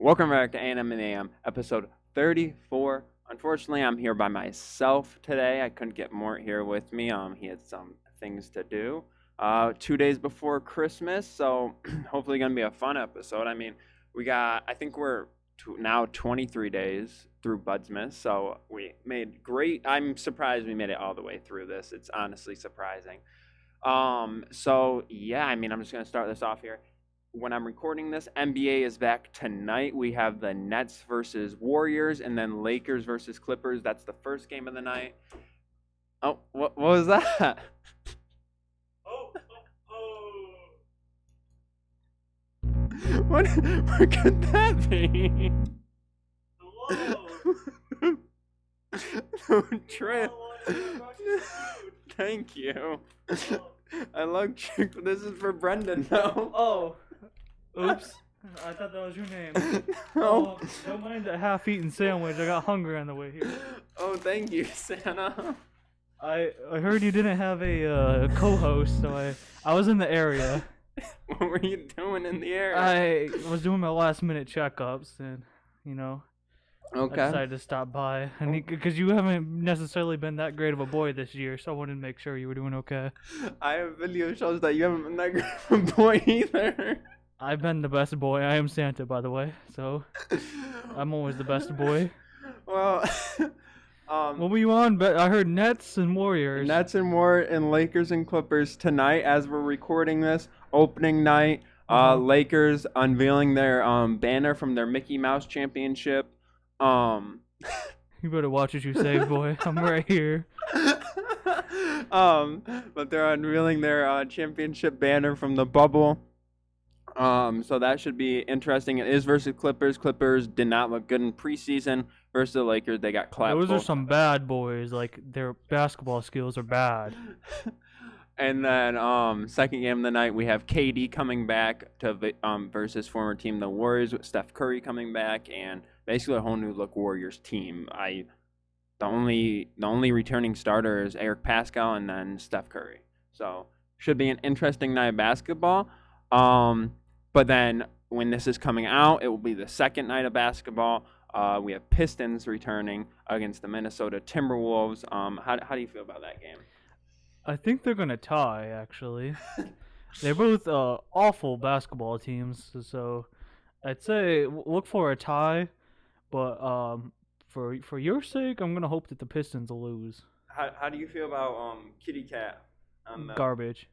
Welcome back to A&M and AM, episode 34. Unfortunately, I'm here by myself today. I couldn't get Mort here with me. He had some things to do. 2 days before Christmas, so hopefully going to be a fun episode. I mean, I think we're now 23 days through BUDSMAS, so we made great. I'm surprised we made it all the way through this. It's honestly surprising. So yeah, I mean, I'm just going to start this off here. When I'm recording this, NBA is back tonight. We have the Nets versus Warriors, and then Lakers versus Clippers. That's the first game of the night. Oh, what was that? What could that be? Hello. Trip. Thank you. I love chick. This is for Brendan, though. Oh. Oops. I thought that was your name. No. Oh, don't mind the half-eaten sandwich. I got hungry on the way here. Oh, thank you, Santa. I heard you didn't have a co-host, so I was in the area. What were you doing in the area? I was doing my last-minute checkups, and Okay. I decided to stop by, because you haven't necessarily been that great of a boy this year, so I wanted to make sure you were doing okay. I have video shows that you haven't been that great of a boy either. I've been the best boy. I am Santa, by the way, so I'm always the best boy. Well, What were you on? I heard Nets and Warriors. Nets and MORT and Lakers and Clippers tonight as we're recording this. Opening night, Lakers unveiling their banner from their Mickey Mouse championship. You better watch what you say, boy. I'm right here. But they're unveiling their championship banner from the bubble. So that should be interesting. It is versus Clippers. Clippers did not look good in preseason. Versus the Lakers, they got clapped. Those are some bad boys. Like, their basketball skills are bad. And then second game of the night, we have KD coming back to versus former team the Warriors with Steph Curry coming back and basically a whole new look Warriors team. The only returning starter is Eric Pascal and then Steph Curry. So should be an interesting night of basketball. But then when this is coming out, it will be the second night of basketball. We have Pistons returning against the Minnesota Timberwolves. How do you feel about that game? I think they're going to tie, actually. They're both awful basketball teams, so I'd say look for a tie. But for your sake, I'm going to hope that the Pistons will lose. How do you feel about Kitty Cat? Garbage.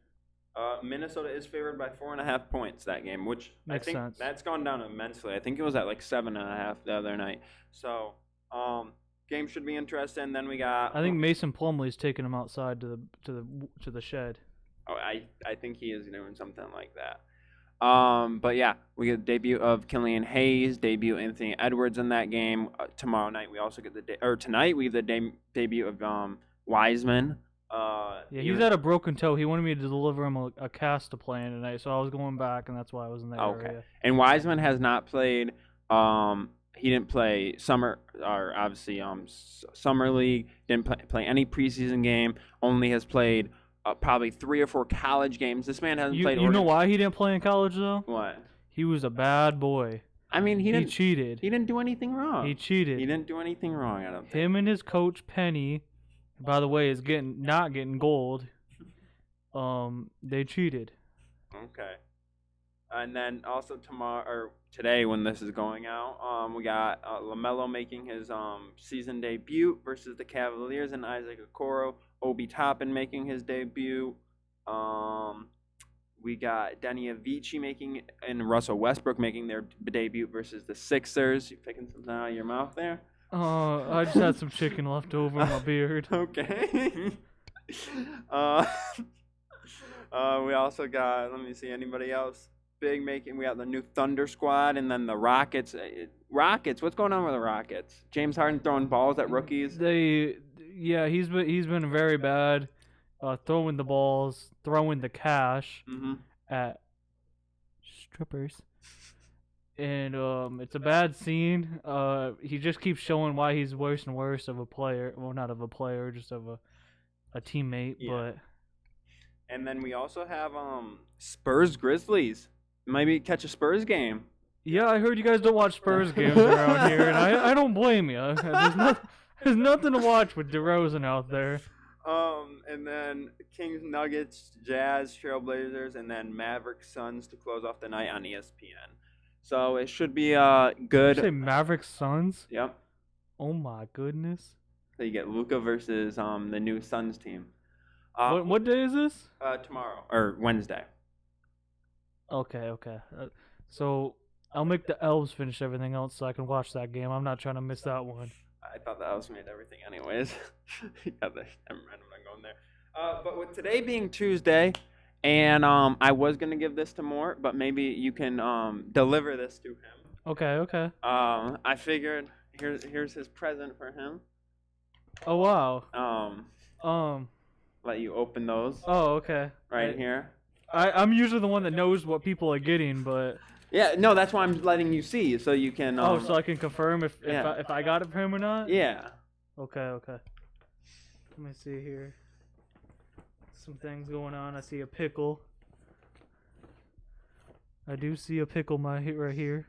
Minnesota is favored by 4.5 points that game, which Makes I think sense. That's gone down immensely. I think it was at like 7.5 the other night. So, game should be interesting. Then we got. I think Mason Plumlee's taking them outside to the shed. Oh, I think he is doing something like that. But yeah, we get the debut of Killian Hayes, debut Anthony Edwards in that game. Tomorrow night we also get tonight we get the debut of Wiseman. He's had a broken toe. He wanted me to deliver him a cast to play in tonight, so I was going back, and that's why I was in that area. And Wiseman has not played. He didn't play summer league. Didn't play any preseason game. Only has played probably 3 or 4 college games. This man hasn't played. You know why he didn't play in college though? What? He was a bad boy. I mean, he cheated. He didn't do anything wrong. He cheated. He didn't do anything wrong. I don't think. Him and his coach Penny, by the way, is not getting gold. They cheated. Okay. And then also today when this is going out, we got LaMelo making his season debut versus the Cavaliers and Isaac Okoro. Obi Toppin making his debut. We got Denny Avicii and Russell Westbrook making their debut versus the Sixers. You picking something out of your mouth there? I just had some chicken left over in my beard. Okay. We also got, let me see, anybody else big making? We got the new Thunder squad and then the Rockets. Rockets, what's going on with the Rockets? James Harden throwing balls at rookies? He's been very bad. Throwing the balls, throwing the cash at strippers. And it's a bad scene. He just keeps showing why he's worse and worse of a player. Well, not of a player, just of a teammate. Yeah. But and then we also have Spurs Grizzlies. Maybe catch a Spurs game. Yeah, I heard you guys don't watch Spurs games around here, and I don't blame you. There's nothing to watch with DeRozan out there. And then Kings, Nuggets, Jazz, Trailblazers, and then Mavericks, Suns to close off the night on ESPN. So it should be good. Did you say Mavericks, Suns? Yep. Oh my goodness. So you get Luka versus the new Suns team. What day is this? Tomorrow or Wednesday. Okay. So I'll make the Elves finish everything else so I can watch that game. I'm not trying to miss that one. I thought the Elves made everything anyways. Never mind, I'm not going there. But with today being Tuesday, and I was gonna give this to Mort, but maybe you can deliver this to him. Okay. I figured here's his present for him. Oh wow. Let you open those. Oh, okay. Right here. I'm usually the one that knows what people are getting, but. Yeah, no, that's why I'm letting you see, so you can. So I can confirm if I got it for him or not. Yeah. Okay. Let me see here. Some things going on. I see a pickle. I do see a pickle right here.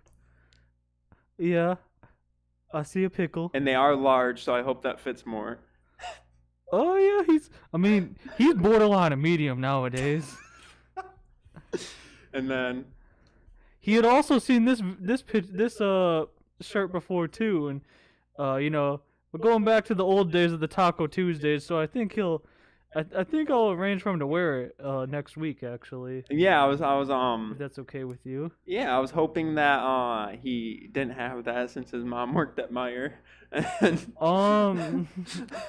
Yeah, I see a pickle. And they are large, so I hope that fits more. Oh yeah, he's borderline a medium nowadays. And then he had also seen this shirt before too, and we're going back to the old days of the Taco Tuesdays, so I think I'll arrange for him to wear it next week actually. Yeah, I was if that's okay with you. Yeah, I was hoping that he didn't have that since his mom worked at Meyer. Let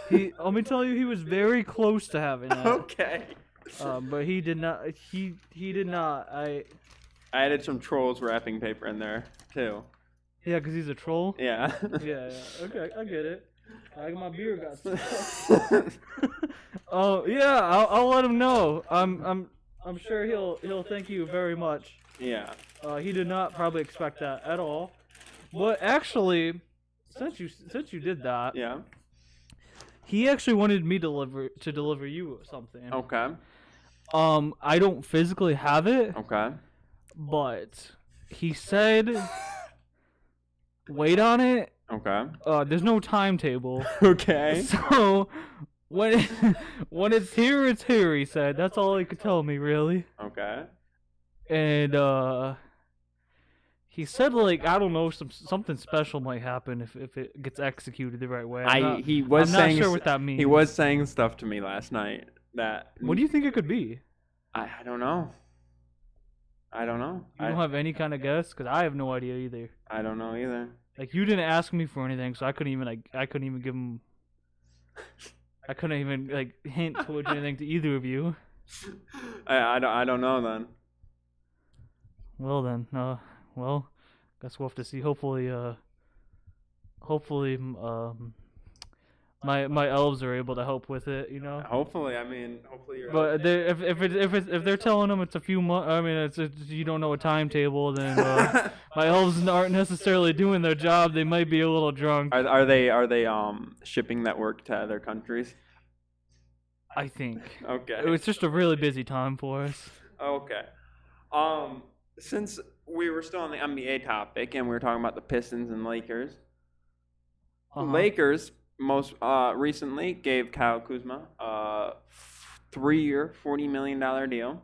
me tell you, he was very close to having that. Okay. But he did not. He did not. I added some Trolls wrapping paper in there too. Yeah, because he's a troll. Yeah. Yeah. Okay, I get it. My beer got stuck. Oh yeah, I'll let him know. I'm sure he'll thank you very much. Yeah. He did not probably expect that at all. But actually, since you did that, yeah, he actually wanted me to deliver you something. Okay. I don't physically have it. Okay. But he said, wait on it. Okay. There's no timetable. Okay. So when it's here, it's here. He said. That's all he could tell me, really. Okay. And he said, like, I don't know, something special might happen if it gets executed the right way. I'm not sure what that means. He was saying stuff to me last night that. What do you think it could be? I don't know. You don't have any kind of guess? Because I have no idea either. I don't know either. Like, you didn't ask me for anything, so I couldn't even give him. I couldn't even hint towards anything to either of you. I don't know then. Well then, guess we'll have to see. Hopefully, my elves are able to help with it. Hopefully you're. But if they're telling them it's a few months, you don't know a timetable, then my elves aren't necessarily doing their job. They might be a little drunk. Are they shipping that work to other countries? I think. Okay. It was just a really busy time for us. Okay. Since we were still on the NBA topic and we were talking about the Pistons and Lakers, Lakers most recently gave Kyle Kuzma a 3-year, $40 million deal.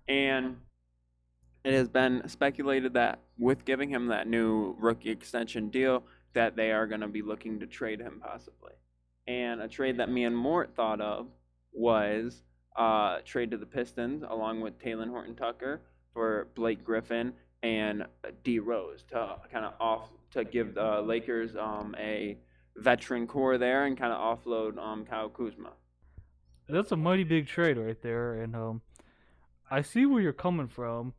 And it has been speculated that with giving him that new rookie extension deal, that they are going to be looking to trade him possibly. And a trade that me and Mort thought of was trade to the Pistons along with Talen Horton-Tucker for Blake Griffin and D Rose to give the Lakers a veteran core there and kind of offload Kyle Kuzma. That's a mighty big trade right there, and I see where you're coming from.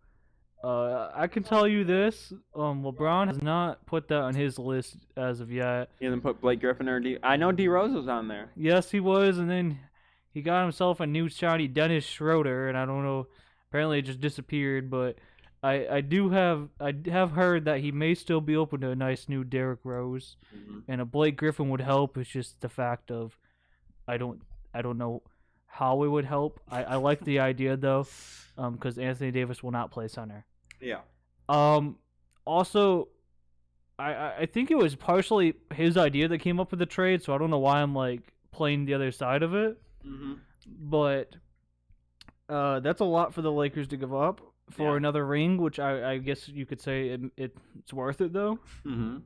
I can tell you this: LeBron has not put that on his list as of yet. He hasn't put Blake Griffin or I know D Rose was on there. Yes, he was, and then he got himself a new shiny Dennis Schroeder, and I don't know. Apparently, it just disappeared. But I have heard that he may still be open to a nice new Derrick Rose, and a Blake Griffin would help. It's just the fact of I don't know how it would help. I like the idea though, because Anthony Davis will not play center. Yeah. Also, I think it was partially his idea that came up with the trade, so I don't know why I'm like playing the other side of it. Mm-hmm. But that's a lot for the Lakers to give up for another ring, which I guess you could say it's worth it though. Mm-hmm.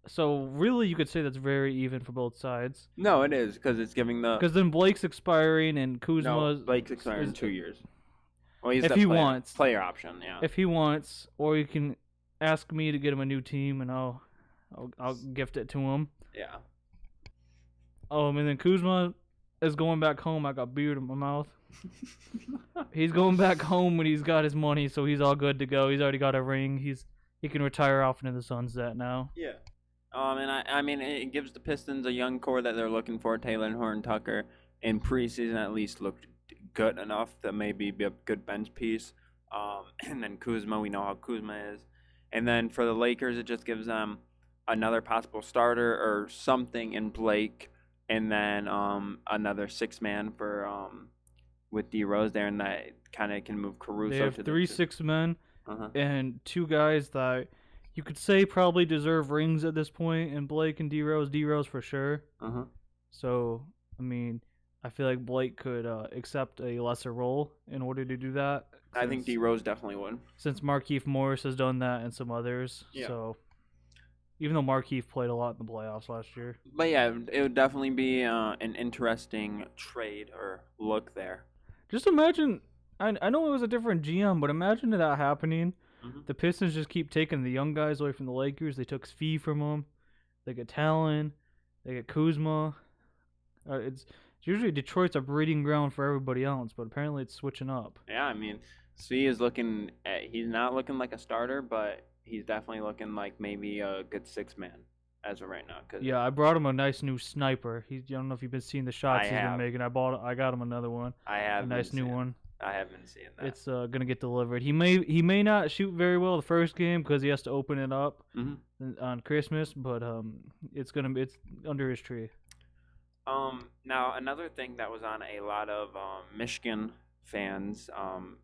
So really, you could say that's very even for both sides. No, it is because it's giving the. Because then Blake's expiring and Kuzma's. No, Blake's expiring in 2 years. Well, he's if the he player, wants player option, yeah. If he wants, or you can ask me to get him a new team, and I'll gift it to him. Yeah. And then Kuzma is going back home. I got beard in my mouth. He's going back home when he's got his money, so he's all good to go. He's already got a ring. He can retire off into the sunset now. Yeah. And I mean, it gives the Pistons a young core that they're looking for. Taylor and Horton Tucker in preseason at least looked good enough to maybe be a good bench piece. And then Kuzma, we know how Kuzma is. And then for the Lakers, it just gives them another possible starter or something in Blake, and then another 6-man for with D Rose there, and that kind of can move Caruso. They have to 3 6-men and 2 guys that you could say probably deserve rings at this point, and Blake and D Rose for sure. So I mean, I feel like Blake could accept a lesser role in order to do that. I think D Rose definitely would. Since Markieff Morris has done that and some others. Yeah. So even though Markieff played a lot in the playoffs last year. But yeah, it would definitely be an interesting trade or look there. Just imagine, I know it was a different GM, but imagine that happening. The Pistons just keep taking the young guys away from the Lakers. They took Svi from them. They get Talon. They get Kuzma. It's usually Detroit's a breeding ground for everybody else, but apparently it's switching up. Yeah, I mean, Svi is looking he's not looking like a starter, but he's definitely looking like maybe a good 6-man as of right now. Yeah, I brought him a nice new sniper. I don't know if you've been seeing the shots he's been making. I got him another one. I have a nice new one. I have been seeing that. It's gonna get delivered. He may not shoot very well the first game because he has to open it up on Christmas, but it's under his tree. Now another thing that was on a lot of Michigan fans'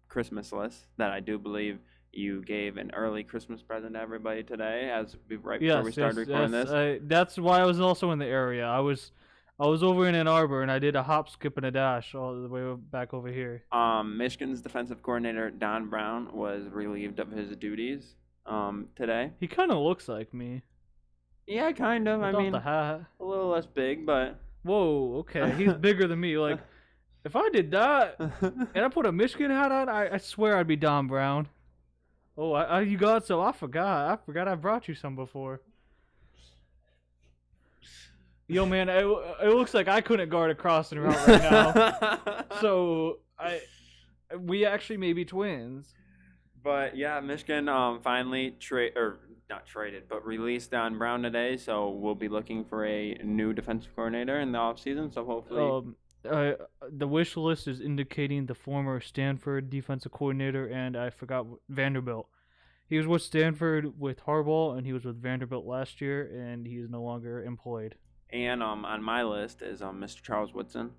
Christmas list that I do believe you gave an early Christmas present to everybody today, before we started recording this. That's why I was also in the area. I was over in Ann Arbor, and I did a hop, skip, and a dash all the way back over here. Michigan's defensive coordinator Don Brown was relieved of his duties today. He kind of looks like me. Yeah, kind of. Without the hat. A little less big, but whoa, okay, he's bigger than me. Like, if I did that and I put a Michigan hat on, I swear I'd be Don Brown. Oh, you got some? I forgot I brought you some before. Yo, man, it looks like I couldn't guard a crossing route right now. So we actually may be twins. But yeah, Michigan finally released Don Brown today. So we'll be looking for a new defensive coordinator in the offseason. So hopefully. The wish list is indicating the former Stanford defensive coordinator, and I forgot Vanderbilt. He was with Stanford with Harbaugh, and he was with Vanderbilt last year, and he is no longer employed. And on my list is Mr. Charles Woodson.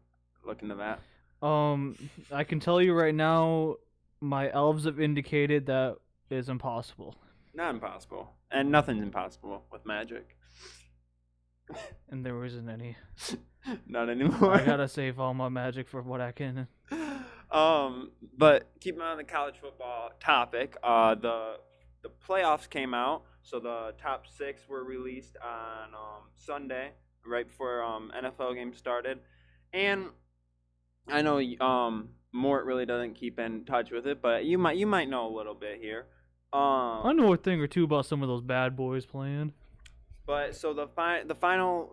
Look into that. I can tell you right now, my elves have indicated that is impossible. Not impossible, and nothing's impossible with magic. And there isn't any. Not anymore. I gotta save all my magic for what I can. But keeping on the college football topic, the playoffs came out, so the top 6 were released on Sunday, right before NFL games started, and I know Mort really doesn't keep in touch with it, but you might know a little bit here. I know a thing or two about some of those bad boys playing. But so the final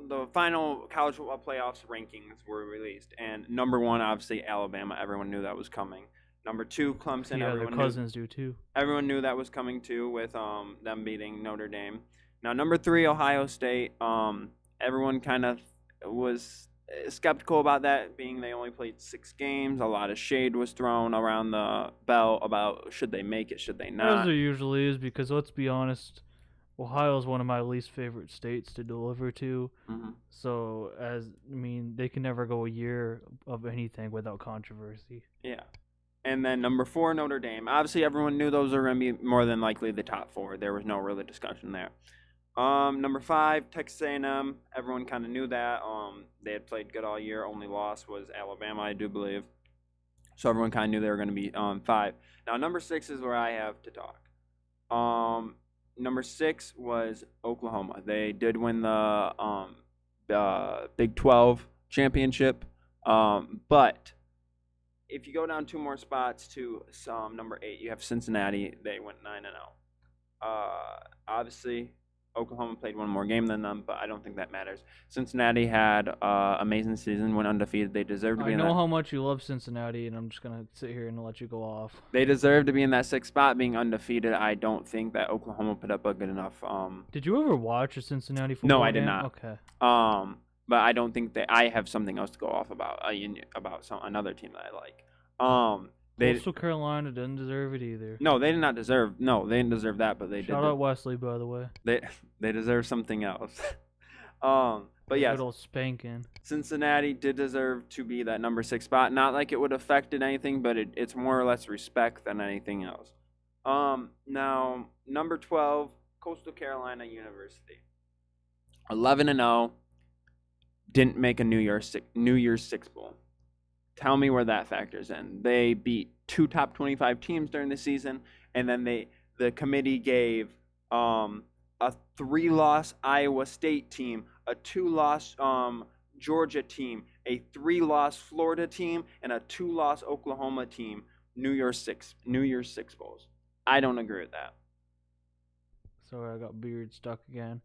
college football playoffs rankings were released, and number 1, obviously Alabama. Everyone knew that was coming. Number 2, Clemson. Yeah, their cousins do too. Everyone knew that was coming too, with them beating Notre Dame. Now number 3, Ohio State. Everyone kind of was skeptical about that, being they only played 6 games. A lot of shade was thrown around the belt about should they make it, should they not. As there usually is, because let's be honest, Ohio is one of my least favorite states to deliver to. So, they can never go a year of anything without controversy. Yeah. And then number 4, Notre Dame. Obviously, everyone knew those are going to be more than likely the top 4. There was no really discussion there. Number 5, Texas A&M. Everyone kind of knew that. They had played good all year. Only loss was Alabama, I do believe. So everyone kind of knew they were going to be 5. Now, number 6 is where I have to talk. Number 6 was Oklahoma. They did win the Big 12 championship. But if you go down 2 more spots to number 8, you have Cincinnati. They went 9-0. Obviously, Oklahoma played one more game than them, but I don't think that matters. Cincinnati had an amazing season, went undefeated. They deserve to be. I know how much you love Cincinnati, and I'm just gonna sit here and let you go off. They deserve to be in that 6th spot, being undefeated. I don't think that Oklahoma put up a good enough. Did you ever watch a Cincinnati football game? No, I did not. Okay. But I don't think that I have something else to go off about another team that I like. Coastal Carolina didn't deserve it either. No, they did not deserve. No, they didn't deserve that, but they did. Shout out Wesley, by the way. They deserve something else. But yeah, good old spanking. Cincinnati did deserve to be that number 6 spot. Not like it would have affected anything, but it's more or less respect than anything else. Now number 12, Coastal Carolina University, 11-0, didn't make a New Year's 6 bowl. Tell me where that factors in. They beat 2 top 25 teams during the season, and then the committee gave a 3-loss Iowa State team, a 2-loss Georgia team, a 3-loss Florida team, and a 2-loss Oklahoma team New Year's 6 bowls. I don't agree with that. Sorry, I got beard stuck again.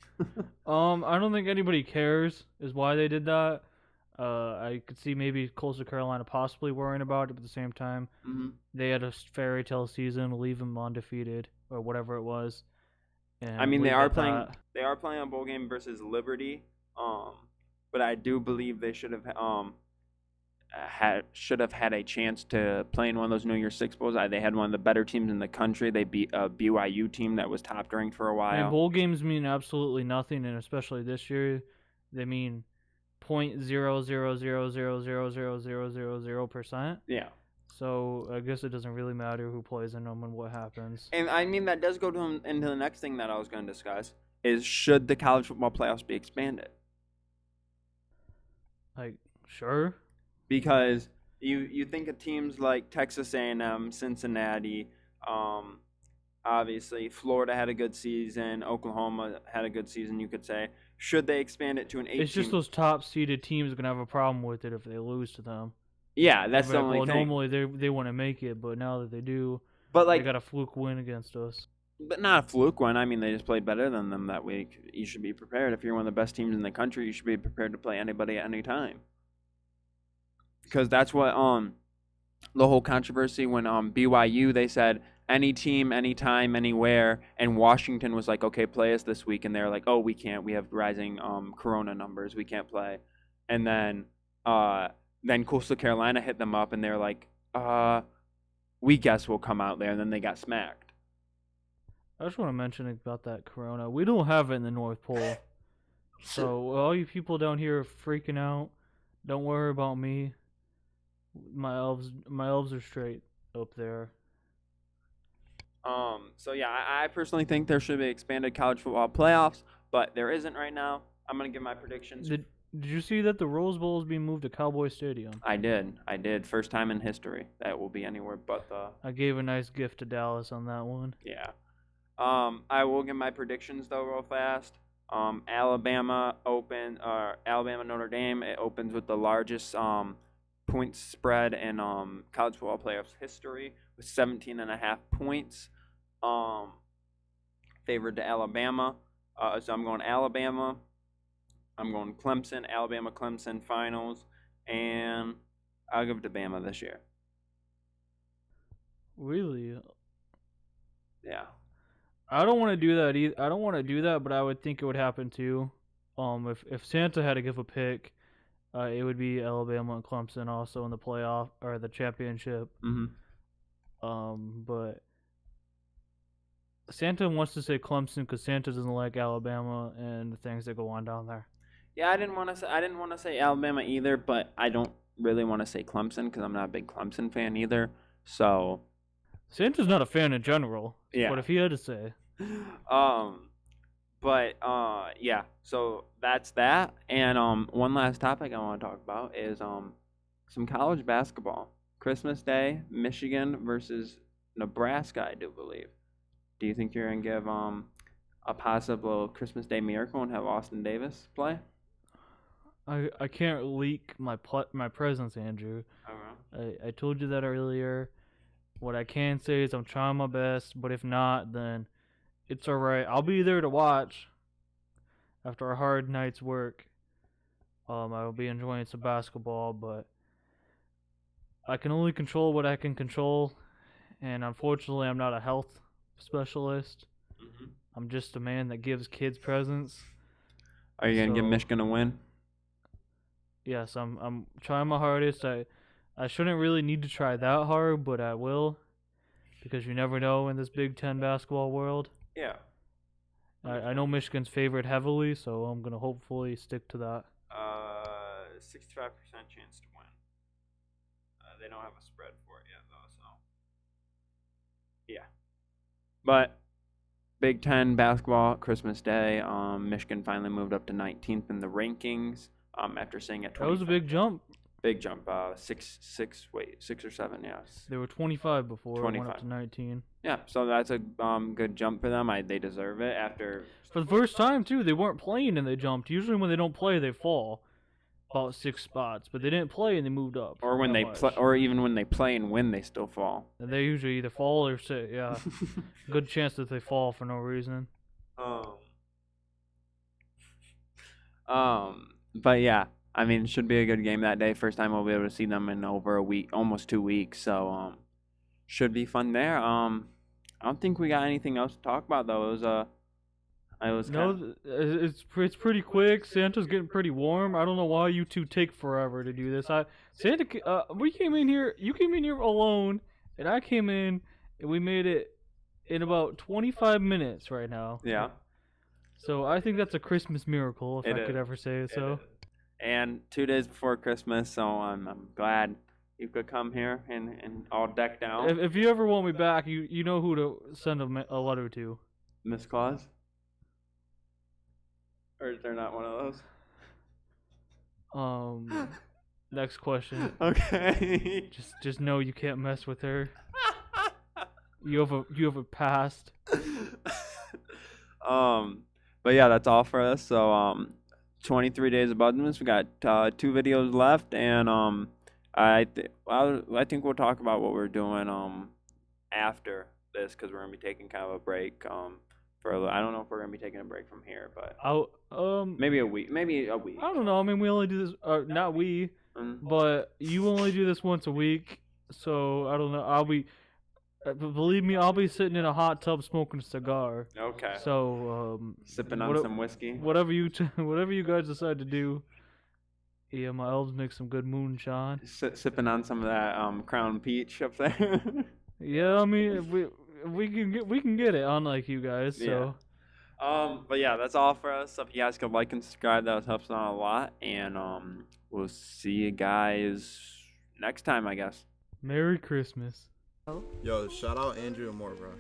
I don't think anybody cares is why they did that. I could see maybe Coastal Carolina possibly worrying about it, but at the same time, they had a fairy tale season, leave them undefeated or whatever it was. And I mean, they are playing a bowl game versus Liberty, but I do believe they should have had a chance to play in one of those New Year's 6 bowls. They had one of the better teams in the country. They beat a BYU team that was top ranked for a while. And bowl games mean absolutely nothing, and especially this year, they mean 0.000000000%. Yeah. So I guess it doesn't really matter who plays in them and what happens. And I mean, that does go into the next thing that I was going to discuss, is should the college football playoffs be expanded? Like, sure. Because you think of teams like Texas A&M, Cincinnati, obviously Florida had a good season, Oklahoma had a good season, you could say. Should they expand it to an 8 It's just those top-seeded teams are going to have a problem with it if they lose to them. Yeah, that's the only thing. Normally they want to make it, but now that they do, but like, they got a fluke win against us. But not a fluke win. I mean, they just played better than them that week. You should be prepared. If you're one of the best teams in the country, you should be prepared to play anybody at any time. Because that's what the whole controversy when BYU, they said any team, anytime, anywhere, and Washington was like, okay, play us this week, and they're like, oh, we can't. We have rising corona numbers. We can't play. And then Coastal Carolina hit them up, and they're like, we guess we'll come out there, and then they got smacked. I just want to mention about that corona. We don't have it in the North Pole. So all you people down here freaking out, don't worry about me. My elves are straight up there. So yeah, I personally think there should be expanded college football playoffs, but there isn't right now. I'm gonna give my predictions. Did you see that the Rose Bowl is being moved to Cowboys Stadium? I did. First time in history that will be anywhere but the. I gave a nice gift to Dallas on that one. Yeah. I will give my predictions though real fast. Alabama Notre Dame. It opens with the largest points spread in college football playoffs history with 17.5 points. Favored to Alabama. So I'm going Alabama. I'm going Clemson, Alabama-Clemson finals, and I'll give it to Bama this year. Really? Yeah. I don't want to do that either. I don't want to do that, but I would think it would happen too. If Santa had to give a pick, it would be Alabama and Clemson also in the playoff or the championship. But Santa wants to say Clemson because Santa doesn't like Alabama and the things that go on down there. Yeah, I didn't want to say Alabama either, but I don't really want to say Clemson because I'm not a big Clemson fan either. So, Santa's not a fan in general. Yeah. What if he had to say? Yeah. So that's that. And one last topic I want to talk about is some college basketball. Christmas Day, Michigan versus Nebraska, I do believe. Do you think you're gonna give a possible Christmas Day miracle and have Austin Davis play? I can't leak my presence, Andrew. I told you that earlier. What I can say is I'm trying my best, but if not, then it's alright. I'll be there to watch after a hard night's work. I will be enjoying some basketball, but I can only control what I can control, and unfortunately, I'm not a health specialist. Mm-hmm. I'm just a man that gives kids presents. Are you gonna give Michigan a win? Yes, I'm trying my hardest. I shouldn't really need to try that hard, but I will, because you never know in this Big Ten basketball world. Yeah. I know Michigan's favored heavily, so I'm gonna hopefully stick to that. 65% chance to win. They don't have a spread for it yet, though. So. Yeah. But Big Ten basketball, Christmas Day. Michigan finally moved up to 19th in the rankings. After staying at 20. That was a big jump. Big jump. 6 or 7. Yes. They were 25 before. 25. It went up to 19. Yeah. So that's a good jump for them. They deserve it after. For the first time too, they weren't playing and they jumped. Usually when they don't play, they fall about 6 spots. But they didn't play and they moved up. Or when they play, or even when they play and win, they still fall. And they usually either fall or sit. Yeah. Good chance that they fall for no reason. But yeah, I mean, it should be a good game that day. First time we'll be able to see them in over a week, almost 2 weeks. So, should be fun there. I don't think we got anything else to talk about though. It's pretty quick. Santa's getting pretty warm. I don't know why you two take forever to do this. We came in here. You came in here alone, and I came in, and we made it in about 25 minutes right now. Yeah. So I think that's a Christmas miracle, if I could ever say so. And 2 days before Christmas, so I'm glad you could come here and all decked out. If you ever want me back, you know who to send a letter to. Miss Claus? Or is there not one of those? Next question. Okay. Just know you can't mess with her. You have a past. But yeah, that's all for us. So 23 days of BUDSMAS. We got 2 videos left, and I think we'll talk about what we're doing after this, because we're gonna be taking kind of a break I don't know if we're gonna be taking a break from here, but maybe a week. I don't know. I mean, we only do this. Not we, but you only do this once a week. So I don't know. Believe me, I'll be sitting in a hot tub smoking a cigar. Okay. So sipping on some whiskey. Whatever you guys decide to do. Yeah, my elves make some good moonshine. Sipping on some of that Crown Peach up there. Yeah, I mean we can get it, unlike you guys. So. Yeah. But yeah, that's all for us. So if you guys could like and subscribe, that helps out a lot. And we'll see you guys next time, I guess. Merry Christmas. Yo, shout out Andrew and MORT, bro.